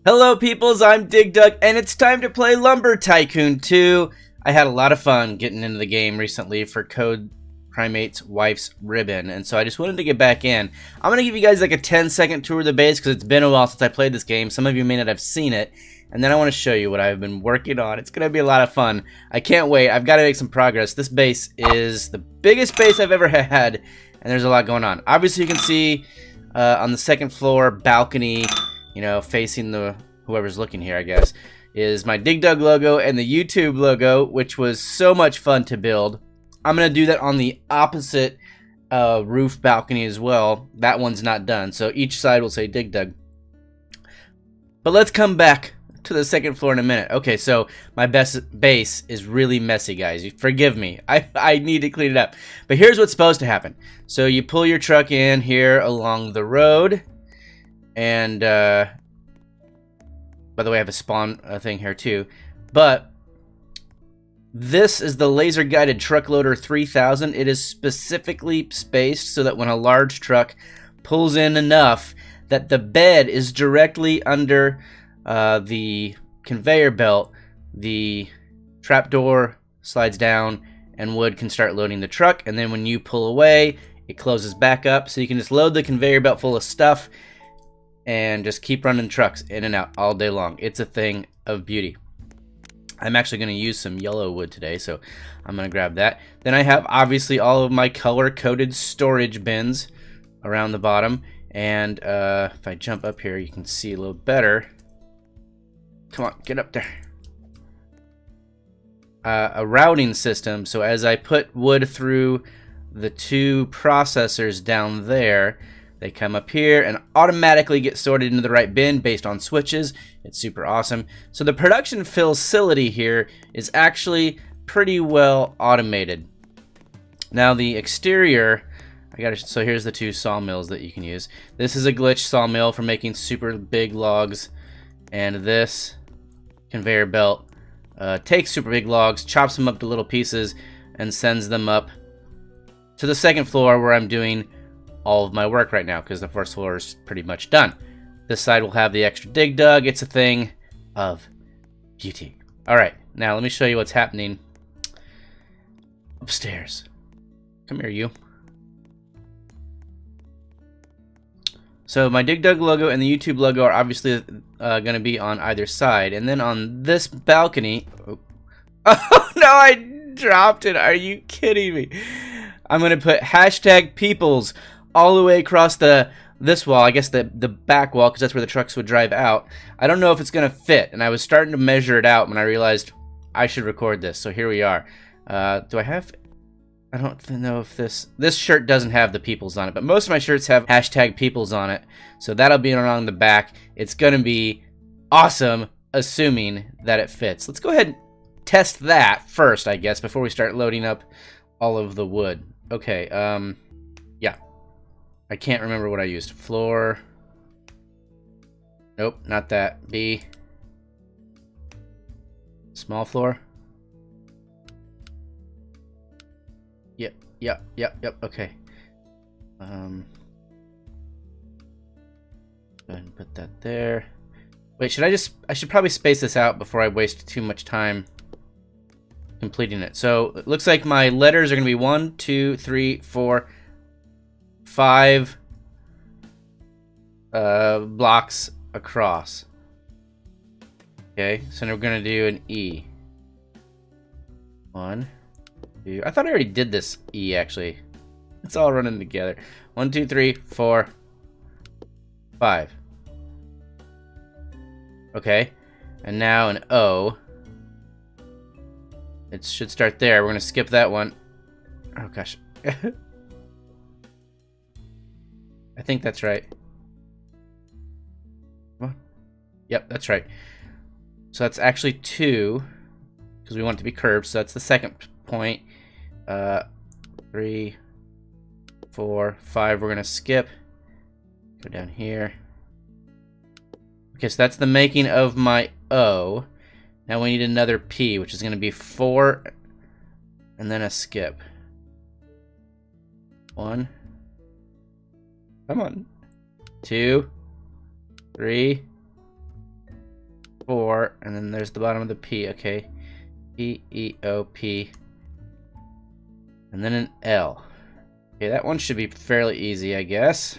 Hello peoples, I'm DigDug, and it's time to play Lumber Tycoon 2. I had a lot of fun getting into the game recently for Code Primate's wife's ribbon, and so I just wanted to get back in. I'm going to give you guys like a 10-second tour of the base because it's been a while since I played this game. Some of you may not have seen it, and then I want to show you what I've been working on. It's going to be a lot of fun. I can't wait. I've got to make some progress. This base is the biggest base I've ever had, and there's a lot going on. Obviously, you can see on the second floor balcony, you know, facing the whoever's looking here, I guess, is my DigDug logo and the YouTube logo, which was so much fun to build. I'm gonna do that on the opposite roof balcony as well. That one's not done, so each side will say DigDug. But let's come back to the second floor in a minute. Okay, so my base is really messy, guys. Forgive me. I need to clean it up. But here's what's supposed to happen. So you pull your truck in here along the road. And, by the way, I have a spawn thing here too. But this is the laser guided truck loader 3000. It is specifically spaced so that when a large truck pulls in enough that the bed is directly under the conveyor belt, the trapdoor slides down and wood can start loading the truck. And then when you pull away, it closes back up. So you can just load the conveyor belt full of stuff and just keep running trucks in and out all day long. It's a thing of beauty. I'm actually going to use some yellow wood today, so I'm going to grab that. Then I have obviously all of my color-coded storage bins around the bottom. And if I jump up here, you can see a little better. Come on, get up there. A routing system, so as I put wood through the two processors down there, they come up here and automatically get sorted into the right bin based on switches. It's super awesome. So the production facility here is actually pretty well automated. Now the exterior, so here's the two sawmills that you can use. This is a glitch sawmill for making super big logs, and this conveyor belt takes super big logs, chops them up to little pieces, and sends them up to the second floor where I'm doing all of my work right now because the first floor is pretty much done. This side will have the extra DigDug. It's a thing of beauty. Alright, now let me show you what's happening upstairs. Come here, you. So my DigDug logo and the YouTube logo are obviously going to be on either side. And then on this balcony... Oh no, I dropped it. Are you kidding me? I'm going to put hashtag Peoplez all the way across this wall, I guess the back wall, because that's where the trucks would drive out. I don't know if it's going to fit, and I was starting to measure it out when I realized I should record this. So here we are. Do I have... I don't know if this shirt doesn't have the Peoplez on it, but most of my shirts have hashtag Peoplez on it. So that'll be along the back. It's going to be awesome, assuming that it fits. Let's go ahead and test that first, I guess, before we start loading up all of the wood. Okay, yeah. I can't remember what I used. Floor. Nope, not that. B. Small floor. Yep, okay. Go ahead and put that there. Wait, I should probably space this out before I waste too much time completing it. So it looks like my letters are going to be 1, 2, 3, 4, 5 blocks across. Okay, so now we're going to do an E. 1, 2. I thought I already did this E, actually. It's all running together. 1, 2, 3, 4, 5. Okay, and now an O. It should start there. We're going to skip that one. Oh, gosh. I think that's right. Come on. Yep, that's right. So that's actually 2, because we want it to be curved. So that's the second point. 3, 4, 5. We're going to skip. Go down here. Okay, so that's the making of my O. Now we need another P, which is going to be 4, and then a skip. 1. Come on. 2, 3, 4, and then there's the bottom of the P. Okay, P, E, O, P, and then an L. Okay, that one should be fairly easy, I guess.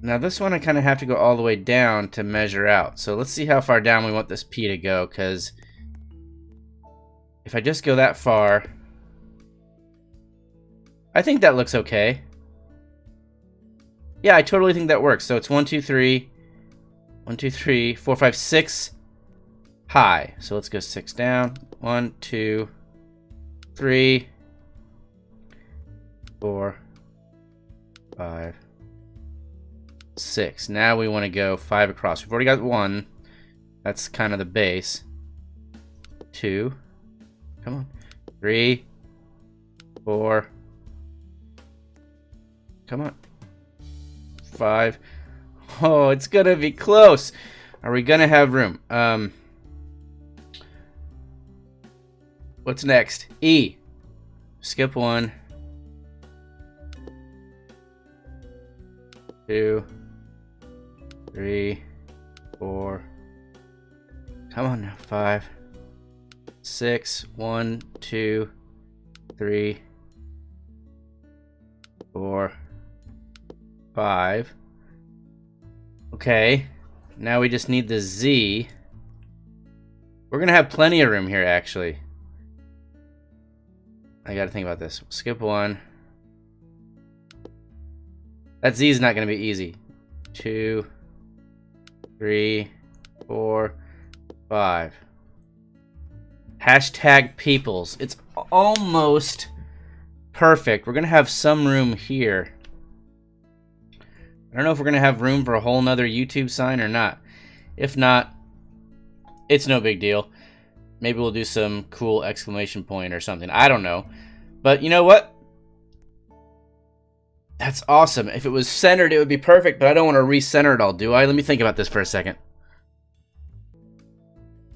Now this one I kind of have to go all the way down to measure out. So let's see how far down we want this P to go, because if I just go that far, I think that looks okay. Yeah, I totally think that works. So it's 1, 2, 3, 1, 2, 3, 4, 5, 6 high. So let's go 6 down. 1, 2, 3, 4, 5, 6. Now we want to go 5 across. We've already got 1. That's kind of the base. 2. Come on. 3, 4. Come on. 5. Oh, it's gonna be close. Are we gonna have room? What's next? E. Skip 1. 2. 3, 4. Come on now. 5, 6. 1, 2, 3, 4, 5. Okay. Now we just need the Z. We're gonna have plenty of room here, actually. I gotta think about this. Skip 1. That Z is not gonna be easy. 2, 3, 4, 5. Hashtag Peoplez. It's almost perfect. We're gonna have some room here. I don't know if we're gonna have room for a whole nother YouTube sign or not. If not, it's no big deal. Maybe we'll do some cool exclamation point or something. I don't know. But you know what? That's awesome. If it was centered, it would be perfect, but I don't want to recenter it all, do I? Let me think about this for a second.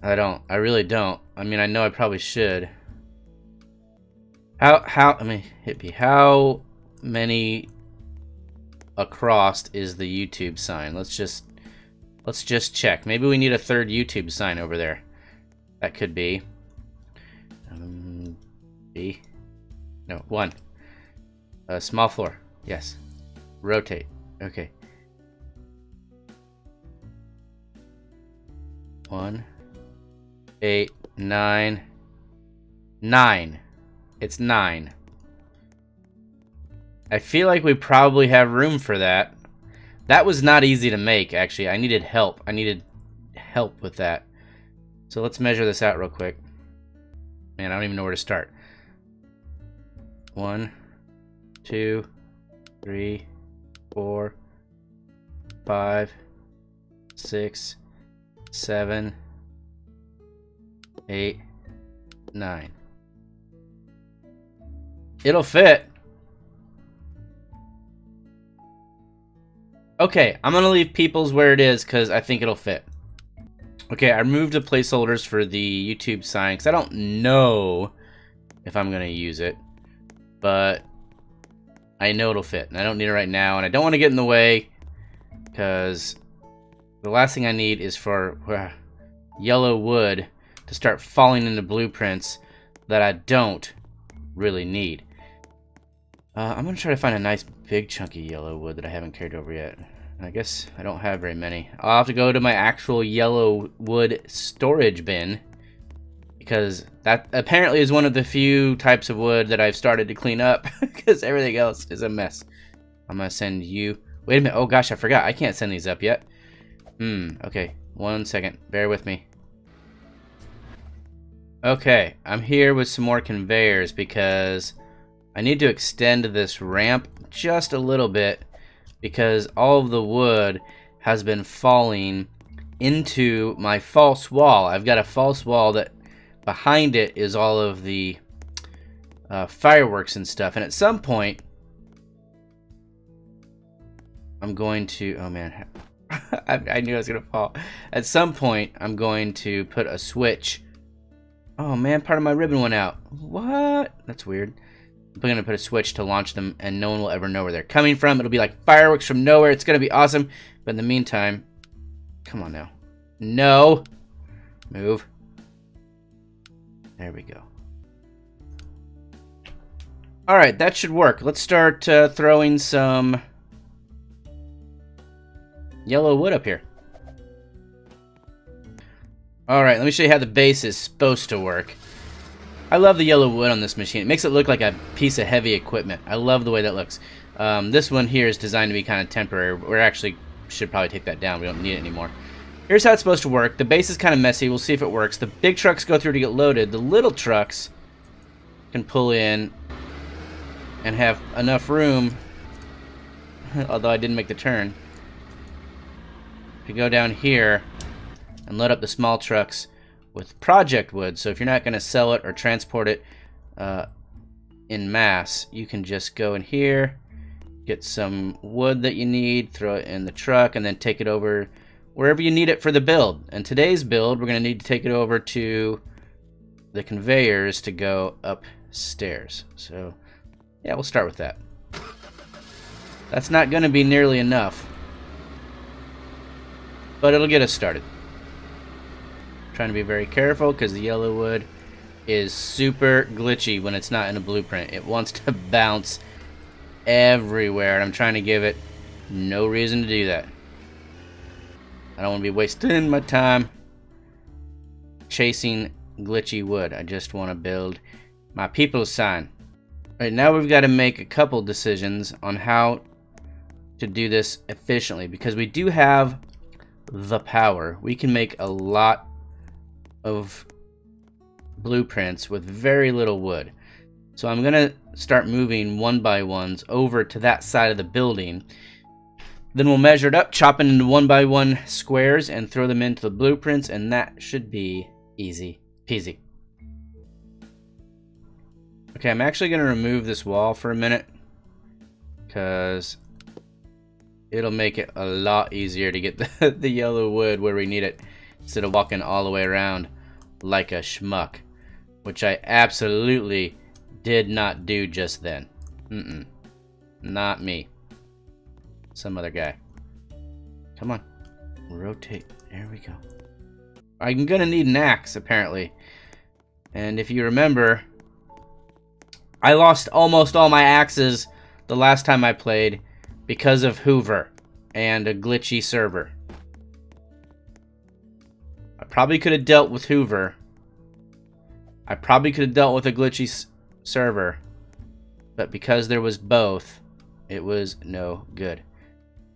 I don't. I really don't. I mean, I know I probably should. Let me hit B. How many across is the YouTube sign? Let's just check. Maybe we need a third YouTube sign over there. That could be. B. No, 1. Small floor. Yes. Rotate. Okay. 1, 8, 9. 9. It's 9. I feel like we probably have room for that. That was not easy to make, actually. I needed help. I needed help with that. So let's measure this out real quick. Man, I don't even know where to start. 1, 2, 3, 4, 5, 6, 7, 8, 9. It'll fit. Okay, I'm gonna leave Peoplez where it is because I think it'll fit. Okay, I removed the placeholders for the YouTube sign because I don't know if I'm gonna use it, but I know it'll fit, and I don't need it right now, and I don't want to get in the way because the last thing I need is for yellow wood to start falling into blueprints that I don't really need. I'm going to try to find a nice big chunky yellow wood that I haven't carried over yet. I guess I don't have very many. I'll have to go to my actual yellow wood storage bin, because that apparently is one of the few types of wood that I've started to clean up because everything else is a mess. I'm going to send you... Wait a minute. Oh gosh, I forgot. I can't send these up yet. Okay. 1 second. Bear with me. Okay. I'm here with some more conveyors because I need to extend this ramp just a little bit because all of the wood has been falling into my false wall. I've got a false wall that behind it is all of the fireworks and stuff. And at some point, I'm going to... Oh, man. I knew I was going to fall. At some point, I'm going to put a switch. Oh, man. Part of my ribbon went out. What? That's weird. I'm going to put a switch to launch them, and no one will ever know where they're coming from. It'll be like fireworks from nowhere. It's going to be awesome. But in the meantime, come on now. No! Move. There we go. Alright, that should work. Let's start throwing some yellow wood up here. Alright, let me show you how the base is supposed to work. I love the yellow wood on this machine. It makes it look like a piece of heavy equipment. I love the way that looks. This one here is designed to be kind of temporary. We actually should probably take that down. We don't need it anymore. Here's how it's supposed to work. The base is kind of messy. We'll see if it works. The big trucks go through to get loaded. The little trucks can pull in and have enough room, although I didn't make the turn, to go down here and load up the small trucks with project wood. So if you're not going to sell it or transport it in mass, you can just go in here, get some wood that you need, throw it in the truck, and then take it over wherever you need it for the build. And today's build, we're going to need to take it over to the conveyors to go upstairs. So yeah, we'll start with that. That's not going to be nearly enough, but it'll get us started. Trying to be very careful because the yellow wood is super glitchy when it's not in a blueprint. It wants to bounce everywhere, and I'm trying to give it no reason to do that. I don't want to be wasting my time chasing glitchy wood. I just want to build my Peoplez sign. Alright, now we've got to make a couple decisions on how to do this efficiently, because we do have the power. We can make a lot of blueprints with very little wood. So I'm gonna start moving one by ones over to that side of the building. Then we'll measure it up, chop it into 1 by 1 squares, and throw them into the blueprints, and that should be easy peasy. Okay, I'm actually gonna remove this wall for a minute because it'll make it a lot easier to get the yellow wood where we need it, instead of walking all the way around like a schmuck, which I absolutely did not do just then. Not me. Some other guy. Come on. Rotate. There we go. I'm gonna need an axe, apparently. And if you remember, I lost almost all my axes the last time I played because of Hoover and a glitchy server. I probably could have dealt with Hoover. I probably could have dealt with a glitchy server. But because there was both, it was no good.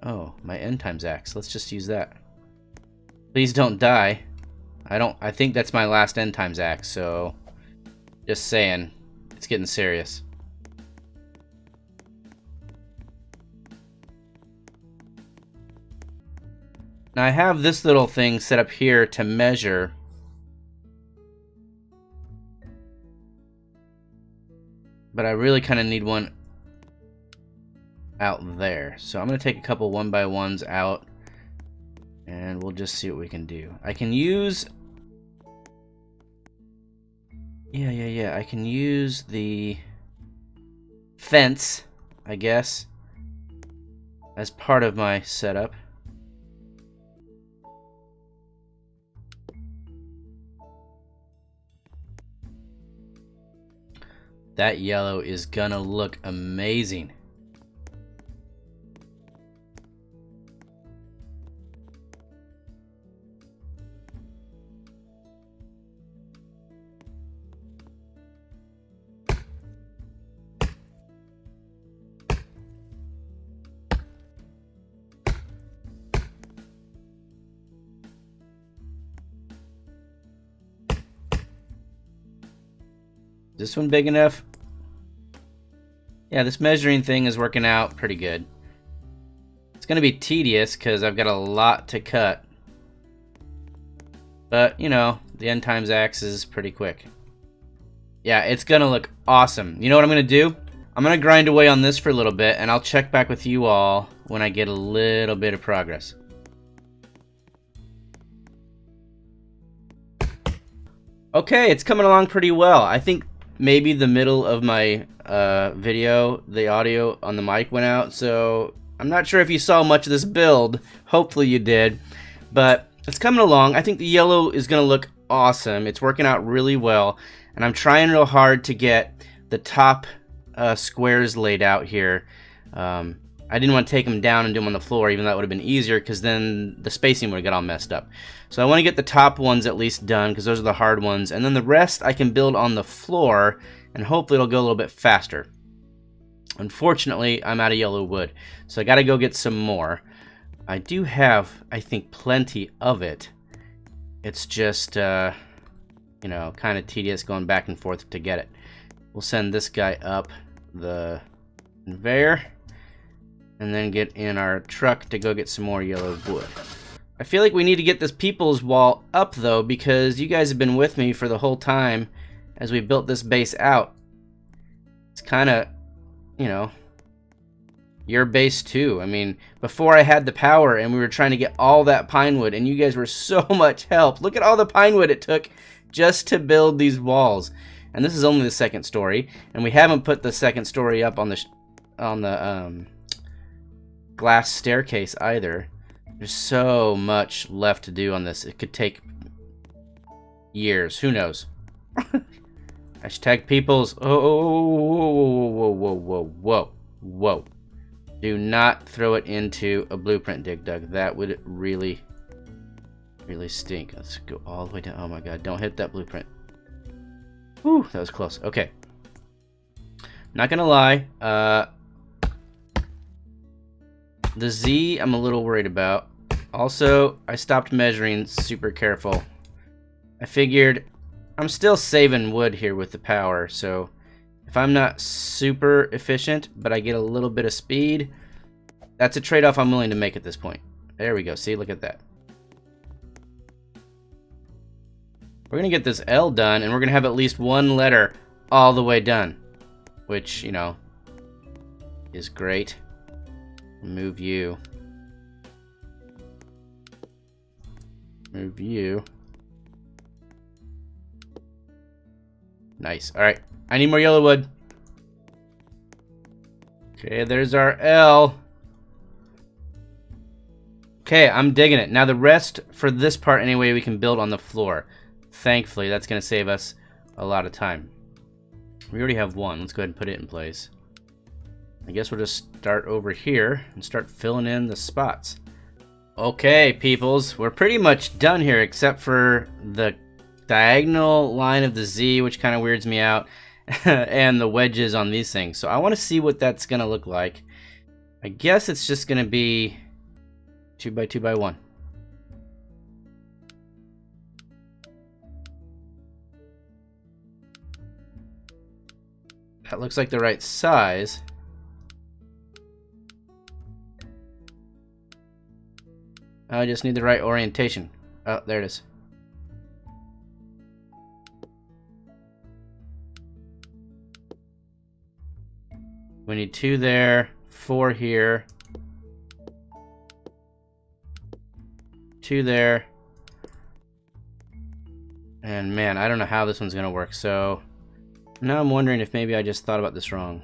Oh, my end times axe. Let's just use that. Please don't die. I think that's my last end times axe, so just saying, it's getting serious. Now I have this little thing set up here to measure. But I really kind of need one out there. So I'm going to take a couple 1 by 1s out, and we'll just see what we can do. I can use... Yeah. I can use the fence, I guess, as part of my setup. That yellow is gonna look amazing. Is this one big enough? Yeah, this measuring thing is working out pretty good. It's going to be tedious because I've got a lot to cut. But, you know, the end times axe is pretty quick. Yeah, it's going to look awesome. You know what I'm going to do? I'm going to grind away on this for a little bit, and I'll check back with you all when I get a little bit of progress. Okay, it's coming along pretty well. I think maybe the middle of my video, the audio on the mic went out, so I'm not sure if you saw much of this build. Hopefully you did. But it's coming along. I think the yellow is going to look awesome. It's working out really well. And I'm trying real hard to get the top squares laid out here. I didn't want to take them down and do them on the floor, even though that would have been easier, because then the spacing would have got all messed up. So I want to get the top ones at least done, because those are the hard ones. And then the rest I can build on the floor, and hopefully it'll go a little bit faster. Unfortunately, I'm out of yellow wood, so I got to go get some more. I do have, I think, plenty of it. It's just, you know, kind of tedious going back and forth to get it. We'll send this guy up the conveyor, and then get in our truck to go get some more yellow wood. I feel like we need to get this Peoplez wall up, though, because you guys have been with me for the whole time as we built this base out. It's kind of, you know, your base too. I mean, before I had the power and we were trying to get all that pine wood, and you guys were so much help. Look at all the pine wood it took just to build these walls. And this is only the second story, and we haven't put the second story up on the glass staircase either. There's so much left to do on this. It could take years. Who knows? Hashtag Peoplez. Oh, whoa, whoa, whoa, whoa, whoa. Do not throw it into a blueprint, DigDug. That would really, really stink. Let's go all the way down. Oh my god, don't hit that blueprint. Whew, that was close. Okay. Not gonna lie. The Z, I'm a little worried about. Also, I stopped measuring super careful. I figured I'm still saving wood here with the power, so if I'm not super efficient, but I get a little bit of speed, that's a trade-off I'm willing to make at this point. There we go. See, look at that. We're going to get this L done, and we're going to have at least one letter all the way done, which, you know, is great. Move you. Move you. Nice. Alright. I need more yellow wood. Okay, there's our L. Okay, I'm digging it. Now the rest, for this part anyway, we can build on the floor. Thankfully, that's going to save us a lot of time. We already have one. Let's go ahead and put it in place. I guess we'll just start over here and start filling in the spots. Okay, Peoplez, we're pretty much done here except for the diagonal line of the Z, which kind of weirds me out, and the wedges on these things. So I want to see what that's going to look like. I guess it's just going to be 2 by 2 by 1. That looks like the right size. I just need the right orientation. Oh, there it is. We need 2 there, 4 here, 2 there. And man, I don't know how this one's gonna work, so now I'm wondering if maybe I just thought about this wrong.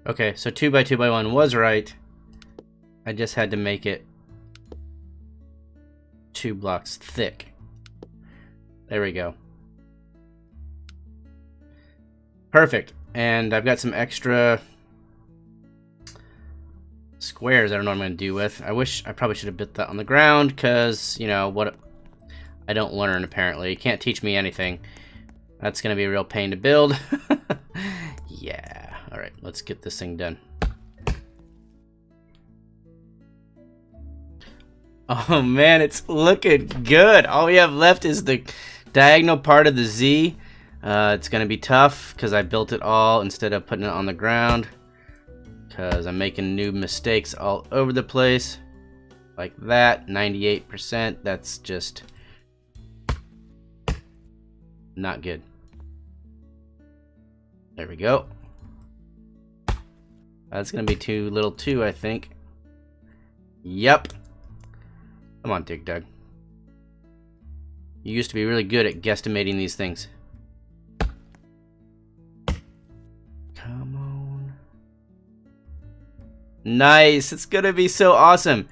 Okay, so 2 by 2 by 1 was right. I just had to make it 2 blocks thick. There we go. Perfect. And I've got some extra squares I don't know what I'm going to do with. I probably should have built that on the ground because, you know, what I don't learn apparently. You can't teach me anything. That's going to be a real pain to build. Yeah. All right, let's get this thing done. Oh man, it's looking good. All we have left is the diagonal part of the Z. It's going to be tough because I built it all instead of putting it on the ground. because I'm making new mistakes all over the place. Like that, 98%. That's just not good. There we go. That's gonna be too little too, I think. Yep. Come on, DigDug. You used to be really good at guesstimating these things. Come on. Nice. It's gonna be so awesome.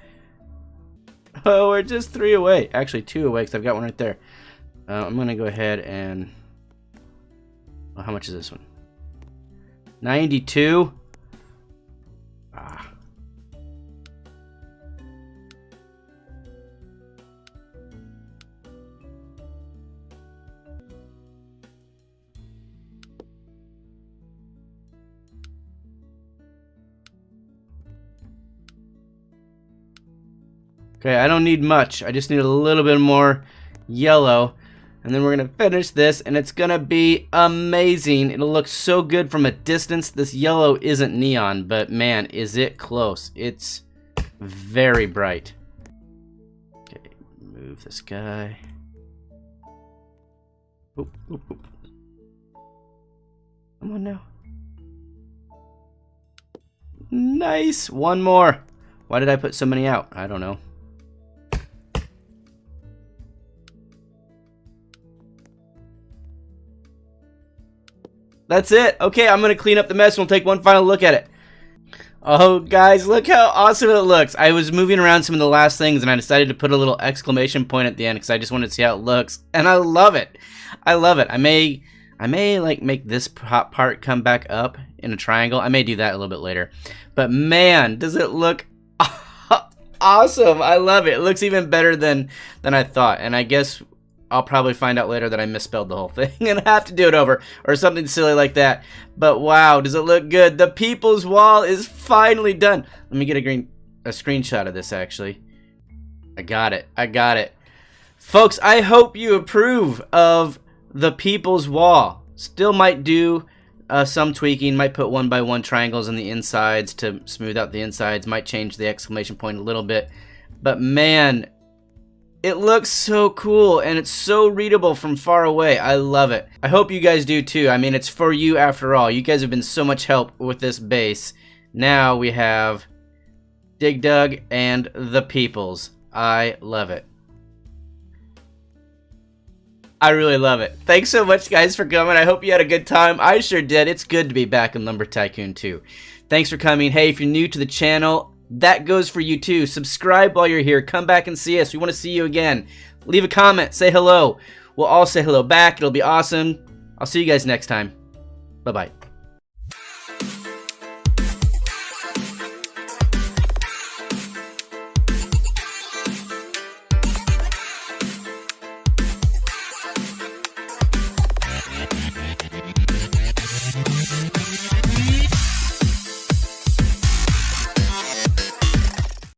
Oh, we're just 3 away. Actually, 2 away because I've got one right there. I'm gonna go ahead and... Well, how much is this one? 92. Ah. Okay, I don't need much. I just need a little bit more yellow. And then we're going to finish this, and it's going to be amazing. It'll look so good from a distance. This yellow isn't neon, but man, is it close. It's very bright. Okay, move this guy. Oop, oop, oop. Come on now. Nice. One more. Why did I put so many out? I don't know. That's it. Okay, I'm going to clean up the mess and we'll take one final look at it. Oh, guys, look how awesome it looks. I was moving around some of the last things and I decided to put a little exclamation point at the end because I just wanted to see how it looks. And I love it. I love it. I may like make this part come back up in a triangle. I may do that a little bit later. But man, does it look awesome. I love it. It looks even better than I thought. And I guess I'll probably find out later that I misspelled the whole thing and have to do it over or something silly like that. But wow, does it look good? The People's Wall is finally done. Let me get a screenshot of this actually. I got it. I got it. Folks, I hope you approve of the People's Wall. Still might do some tweaking. Might put 1x1 triangles on the insides to smooth out the insides. Might change the exclamation point a little bit. But man, it looks so cool, and it's so readable from far away. I love it. I hope you guys do too. I mean, it's for you after all. You guys have been so much help with this base. Now we have DigDug and the Peoples. I love it. I really love it. Thanks so much, guys, for coming. I hope you had a good time. I sure did. It's good to be back in Lumber Tycoon 2. Thanks for coming. Hey, if you're new to the channel, that goes for you too. Subscribe while you're here. Come back and see us. We want to see you again. Leave a comment. Say hello. We'll all say hello back. It'll be awesome. I'll see you guys next time. Bye-bye.